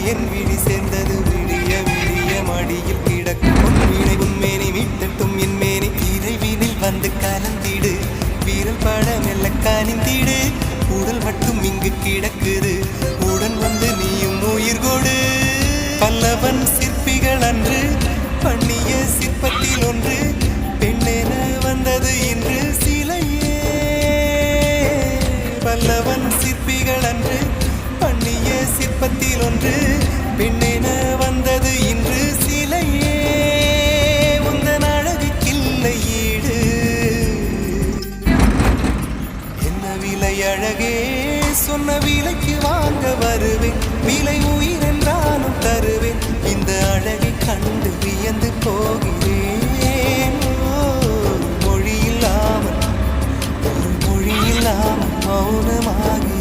என் விழி சேர்ந்தது விடிய விடிய மடியில் கிடக்கும் உன்மீனை உன்மேனி மீட்டட்டும் என் மேனி இறைவினில் வந்து கலந்திடு வீரல் பட மெல்ல காணிந்திடு உடல் மட்டும் இங்கு கிடக்குது உடன் வந்து நீயும் உயிர் கொடு பல்லவன் சிற்பிகள் அன்று பண்ணிய சிற்பத்தில் ஒன்று பெண்ணென வந்தது இன்று சிலையே பல்லவன் சிற்பிகள் அன்று பண்ணிய சிற்பத்தில் ஒன்று பெண்ணென வந்தது இன்று சிலையே உந்தன் அழகுக்கில்லை ஈடு என்ன விலை அழகே சொன்ன விலைக்கு வாங்க வருவேன் விலை உயிர் என்றாலும் தருவேன் இந்த அழகை கண்டு வியந்து போகிறேன் ஒரு மொழி இல்லாமல் மௌனமாகி